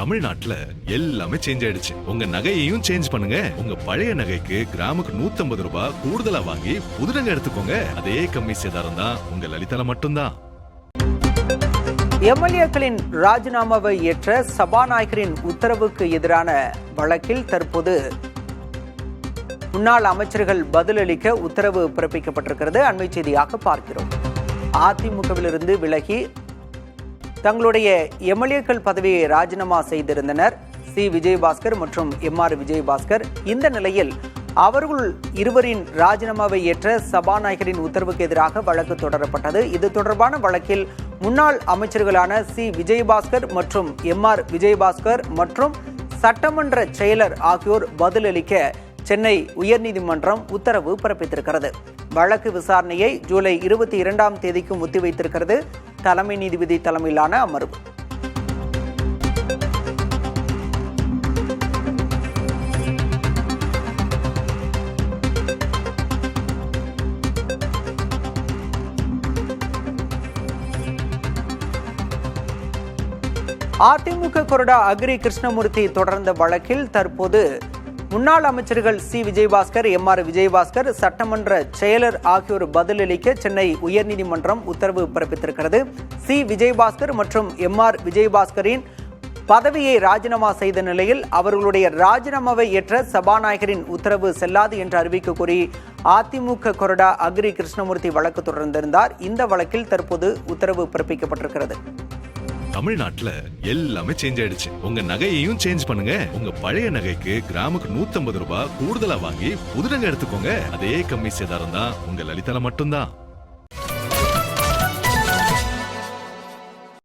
தமிழ்நாட்டுல எல்லாமே சேஞ்ச் ஆயிடுச்சு. உங்க நகையையும் சேஞ்ச் பண்ணுங்க. உங்க பழைய நகைக்கு கிராமுக்கு 150 ரூபாய் கூடுதலா வாங்கி புது நகை எடுத்துக்கோங்க. அதே கம்மி சேதாரம் தான் உங்க லலிதால மட்டும்தான். எம்எல்ஏக்களின் ராஜினாமாவை ஏற்ற சபாநாயகரின் உத்தரவுக்கு எதிரான வழக்கில் தற்போது முன்னாள் அமைச்சர்கள் பதிலளிக்க உத்தரவு பிறப்பிக்கப்பட்டிருக்கிறது. அண்மை செய்தியாக பார்க்கிறோம். அதிமுகவிலிருந்து விலகி தங்களுடைய எம்எல்ஏக்கள் பதவியை ராஜினாமா செய்திருந்தனர் சி விஜயபாஸ்கர் மற்றும் எம்ஆர் விஜயபாஸ்கர். இந்த நிலையில் அவர்கள் இருவரின் ராஜினாமாவை ஏற்ற சபாநாயகரின் உத்தரவுக்கு எதிராக வழக்கு தொடரப்பட்டது. இது தொடர்பான வழக்கில் முன்னாள் அமைச்சர்களான சி விஜயபாஸ்கர் மற்றும் எம்ஆர் விஜயபாஸ்கர் மற்றும் சட்டமன்ற செயலர் ஆகியோர் பதிலளிக்க சென்னை உயர்நீதிமன்றம் உத்தரவு பிறப்பித்திருக்கிறது. வழக்கு விசாரணையை ஜூலை 22ஆம் தேதிக்கும் ஒத்திவைத்திருக்கிறது தலைமை நீதிபதி தலைமையிலான அமர்வு. அதிமுக கொறடா அக்ரி கிருஷ்ணமூர்த்தி தொடர்ந்த வழக்கில் தற்போது முன்னாள் அமைச்சர்கள் சி விஜயபாஸ்கர் எம்ஆர் விஜயபாஸ்கர் சட்டமன்ற செயலர் ஆகியோர் பதிலளிக்க சென்னை உயர்நீதிமன்றம் உத்தரவு பிறப்பித்திருக்கிறது. சி விஜயபாஸ்கர் மற்றும் எம்ஆர் விஜயபாஸ்கரின் பதவியை ராஜினாமா செய்த நிலையில் அவர்களுடைய ராஜினாமாவை ஏற்ற சபாநாயகரின் உத்தரவு செல்லாது என்று அறிவிக்க கோரி அதிமுக கொறடா அக்ரி கிருஷ்ணமூர்த்தி வழக்கு தொடர்ந்திருந்தார். இந்த வழக்கில் தற்போது உத்தரவு பிறப்பிக்கப்பட்டிருக்கிறது. தமிழ்நாட்டுல எல்லாமே சேஞ்ச் ஆயிடுச்சு. உங்க நகையையும் சேஞ்ச் பண்ணுங்க. உங்க பழைய நகைக்கு கிராமுக்கு 150 ரூபாய் கூடுதலா வாங்கி புது நகை எடுத்துக்கோங்க. அதே கம்மி சேதாரம் தான் உங்க லலிதால மட்டும்தான்.